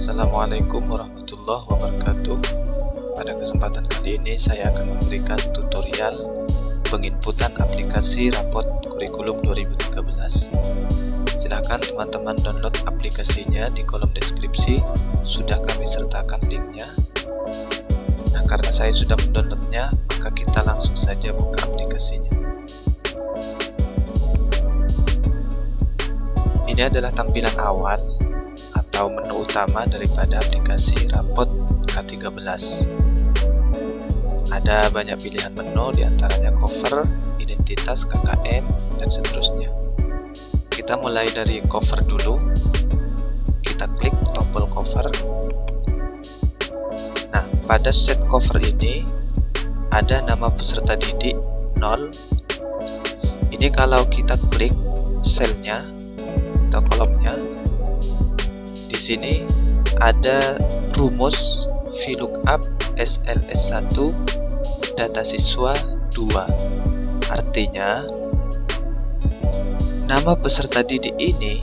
Assalamualaikum warahmatullahi wabarakatuh. Pada kesempatan kali ini saya akan memberikan tutorial penginputan aplikasi rapot kurikulum 2013. Silahkan teman-teman download aplikasinya di kolom deskripsi, sudah kami sertakan linknya. Nah, karena saya sudah mendownloadnya, maka kita langsung saja buka aplikasinya. Ini adalah tampilan awal atau menu utama daripada aplikasi rapot K13. Ada banyak pilihan menu, diantaranya cover, identitas, KKM, dan seterusnya. Kita mulai dari cover dulu. Kita klik tombol cover. Nah, pada set cover ini ada nama peserta didik 0. Ini kalau kita klik selnya atau kolomnya, di sini ada rumus VLOOKUP SLS1 data siswa 2. Artinya, nama peserta didik ini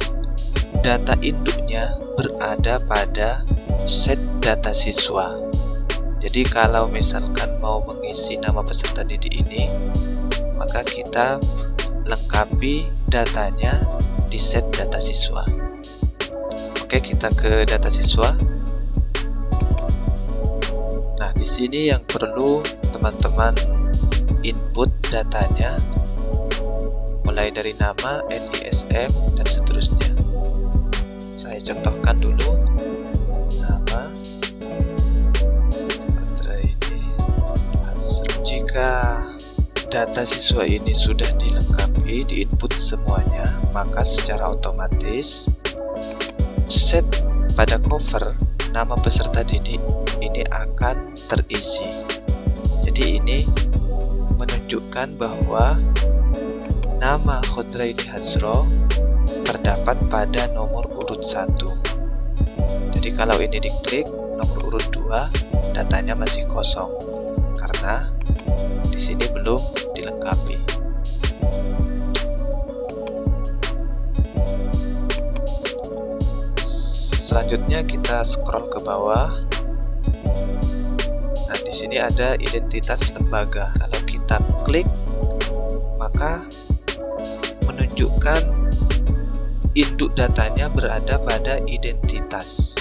data induknya berada pada set data siswa. Jadi kalau misalkan mau mengisi nama peserta didik ini, maka kita lengkapi datanya di set data siswa. Oke, kita ke data siswa. Nah, di sini yang perlu teman-teman input datanya, mulai dari nama, NISM, dan seterusnya. Saya contohkan dulu. Nama, jika data siswa ini sudah dilengkapi, diinput semuanya, maka secara otomatis set pada cover nama peserta didik ini akan terisi. Jadi ini menunjukkan bahwa nama Khodraini Hazro terdapat pada nomor urut 1. Jadi kalau ini diklik nomor urut 2, datanya masih kosong karena di sini belum dilengkapi. Selanjutnya kita scroll ke bawah. Nah, di sini ada identitas lembaga. Kalau kita klik, maka menunjukkan induk datanya berada pada identitas.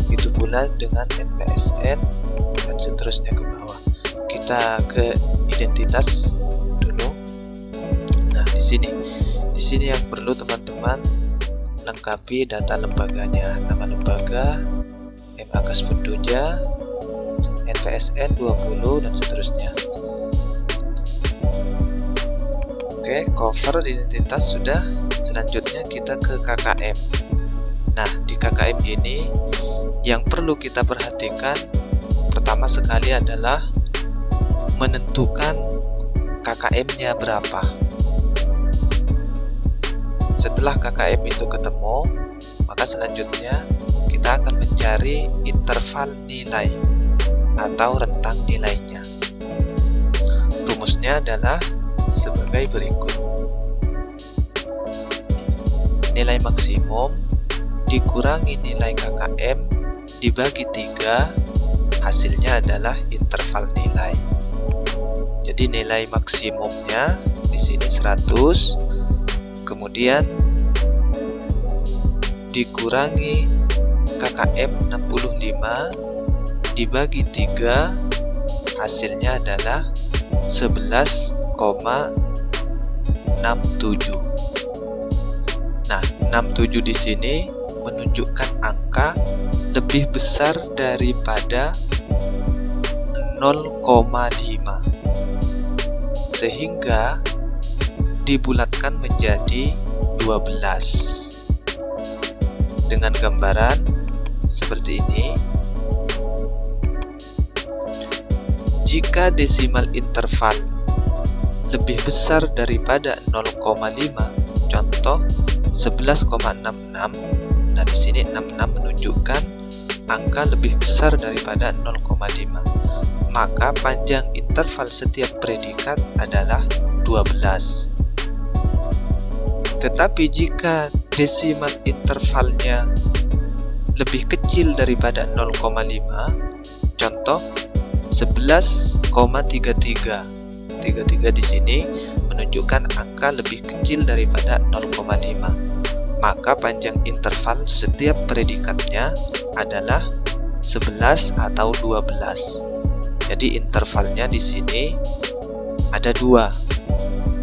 Itu pula dengan NPSN dan seterusnya ke bawah. Kita ke identitas dulu. Nah, di sini yang perlu teman-teman lengkapi data lembaganya, nama lembaga, M.Agus Funduja, NPSN 20, dan seterusnya. Oke, cover identitas sudah. Selanjutnya kita ke KKM. Nah, di KKM ini yang perlu kita perhatikan pertama sekali adalah menentukan KKM-nya berapa. Setelah KKM itu ketemu, maka selanjutnya kita akan mencari interval nilai atau rentang nilainya. Rumusnya adalah sebagai berikut. Nilai maksimum dikurangi nilai KKM dibagi 3, hasilnya adalah interval nilai. Jadi nilai maksimumnya di sini 100, kemudian dikurangi KKM 65 dibagi 3, hasilnya adalah 11,67. Nah, 67 di sini menunjukkan angka lebih besar daripada 0,5, sehingga dibulatkan menjadi 12 dengan gambaran seperti ini. Jika desimal interval lebih besar daripada 0,5, contoh 11,66, nah di sini 66 menunjukkan angka lebih besar daripada 0,5, maka panjang interval setiap predikat adalah 12. Tetapi jika desimal intervalnya lebih kecil daripada 0,5. Contoh 11,33. 33 di sini menunjukkan angka lebih kecil daripada 0,5. Maka panjang interval setiap predikatnya adalah 11 atau 12. Jadi intervalnya di sini ada dua.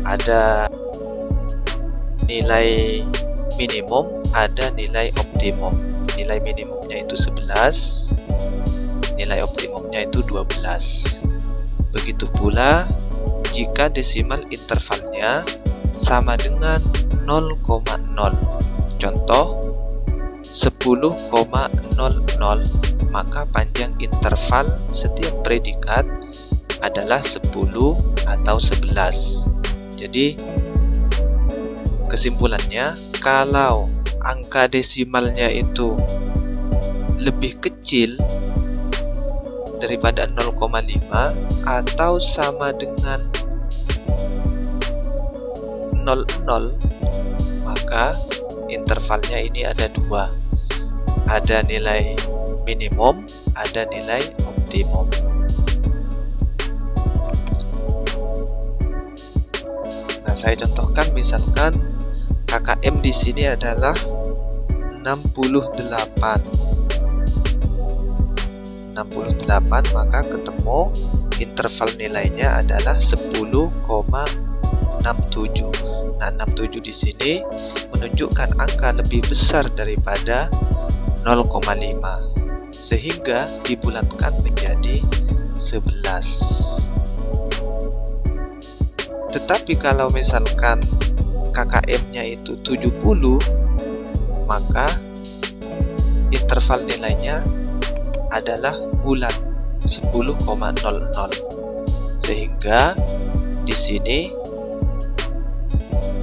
Ada nilai minimum, ada nilai optimum. Nilai minimumnya itu 11, nilai optimumnya itu 12. Begitu pula jika desimal intervalnya sama dengan 0,0. Contoh 10,00, maka panjang interval setiap predikat adalah 10 atau 11. Jadi kesimpulannya, kalau angka desimalnya itu lebih kecil daripada 0,5 atau sama dengan 00, maka intervalnya ini ada dua. Ada nilai minimum, ada nilai optimum. Nah, saya contohkan misalkan KKM di sini adalah 68, maka ketemu interval nilainya adalah 10,67. Nah, 67 di sini menunjukkan angka lebih besar daripada 0,5, sehingga dibulatkan menjadi 11. Tetapi kalau misalkan KKM-nya itu 70, maka interval nilainya adalah bulat 10,00. Sehingga di sini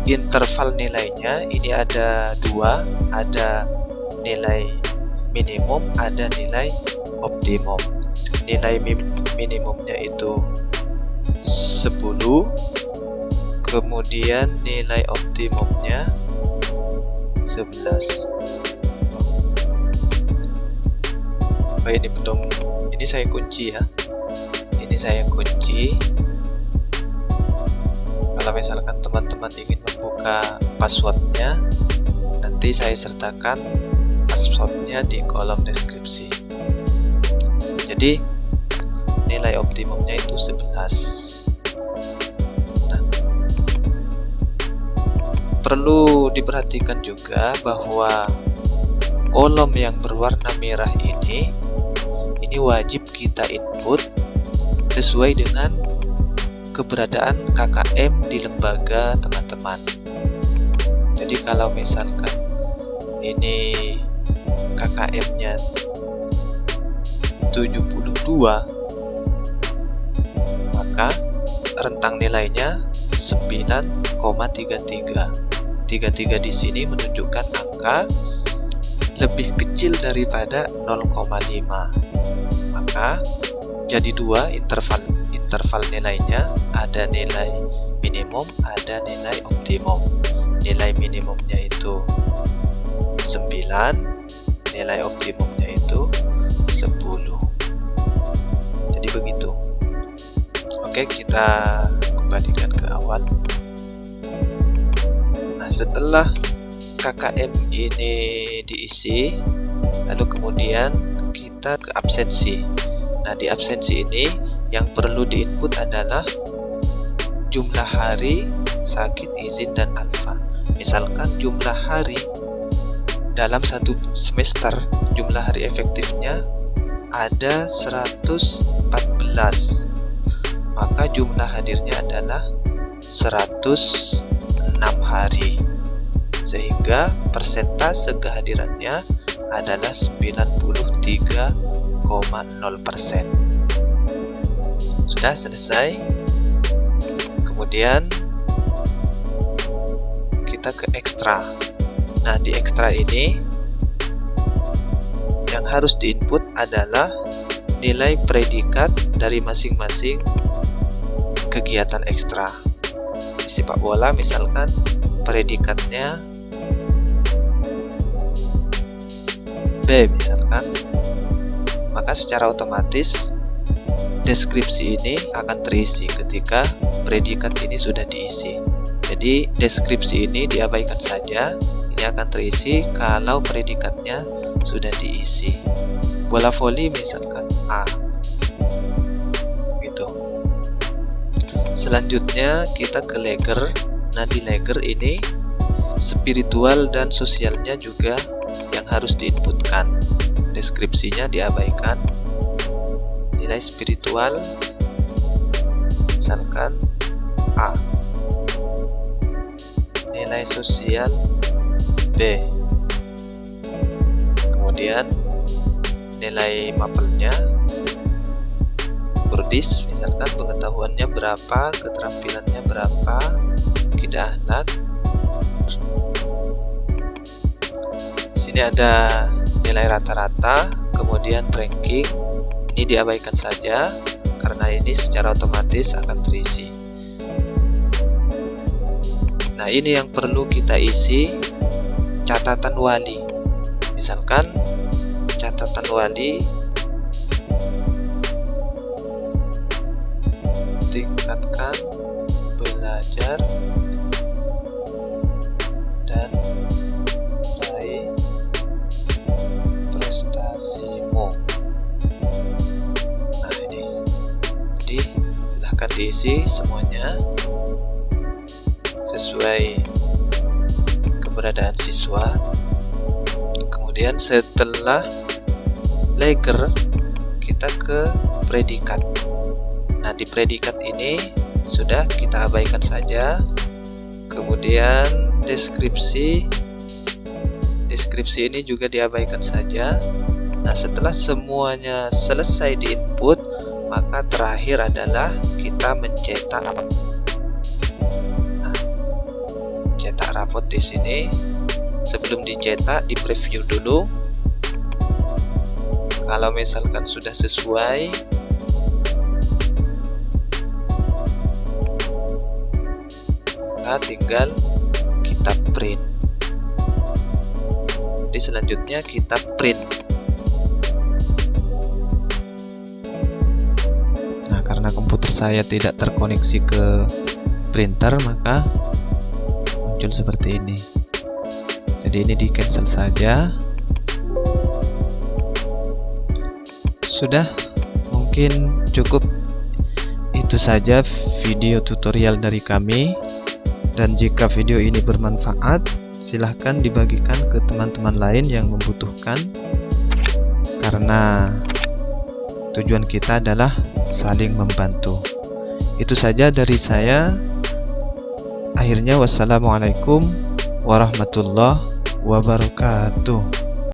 interval nilainya ini ada dua, ada nilai minimum, ada nilai optimum. Nilai minimumnya itu 10, kemudian nilai optimumnya 11. Baik, ini belum, ini saya kunci ya. Ini saya kunci. Kalau misalkan teman-teman ingin membuka passwordnya, nanti saya sertakan passwordnya di kolom deskripsi. Jadi nilai optimumnya itu 11. Perlu diperhatikan juga bahwa kolom yang berwarna merah ini wajib kita input sesuai dengan keberadaan KKM di lembaga teman-teman. Jadi kalau misalkan ini KKM-nya 72, maka rentang nilainya 9,33. 33 di sini menunjukkan angka lebih kecil daripada 0,5. Maka jadi dua interval nilainya, ada nilai minimum, ada nilai optimum. Nilai minimumnya itu 9, nilai optimumnya itu 10. Jadi begitu. Oke, kita kembalikan ke awal. Nah, setelah KKM ini diisi, lalu kemudian kita ke absensi. Nah, di absensi ini yang perlu diinput adalah jumlah hari, sakit, izin, dan alfa. Misalkan jumlah hari dalam satu semester, jumlah hari efektifnya ada 114, maka jumlah hadirnya adalah 106 hari, sehingga persentase kehadirannya adalah 93,0%. Sudah selesai. Kemudian kita ke ekstra. Nah, di ekstra ini yang harus diinput adalah nilai predikat dari masing-masing kegiatan ekstra. Di sepak bola misalkan predikatnya B misalkan, maka secara otomatis deskripsi ini akan terisi ketika predikat ini sudah diisi. Jadi deskripsi ini diabaikan saja, ini akan terisi kalau predikatnya sudah diisi. Bola voli misalkan A gitu. Selanjutnya kita ke leger. Nah, di leger ini spiritual dan sosialnya juga yang harus diinputkan. Deskripsinya diabaikan. Nilai spiritual misalkan A, nilai sosial B, kemudian nilai mapelnya Burdis misalkan pengetahuannya berapa, keterampilannya berapa, akidah akhlak. Sini ada nilai rata-rata, kemudian ranking. Ini diabaikan saja karena ini secara otomatis akan terisi. Nah, ini yang perlu kita isi, catatan wali. Misalkan catatan wali tingkatkan belajar dan raih prestasimu. Silahkan diisi semuanya sesuai keberadaan siswa. Kemudian setelah leger kita ke predikat. Nah, di predikat ini sudah kita abaikan saja. Kemudian deskripsi ini juga diabaikan saja. Nah, setelah semuanya selesai di input, maka terakhir adalah kita mencetak rapot. Nah, cetak rapot di sini. Sebelum dicetak, di preview dulu. Kalau misalkan sudah sesuai, maka tinggal kita print. Jadi selanjutnya kita print. Karena komputer saya tidak terkoneksi ke printer, maka muncul seperti ini. Jadi ini di cancel saja. Sudah, mungkin cukup itu saja video tutorial dari kami. Dan jika video ini bermanfaat, silahkan dibagikan ke teman-teman lain yang membutuhkan, karena tujuan kita adalah saling membantu. Itu saja dari saya. Akhirnya, wassalamualaikum warahmatullahi wabarakatuh.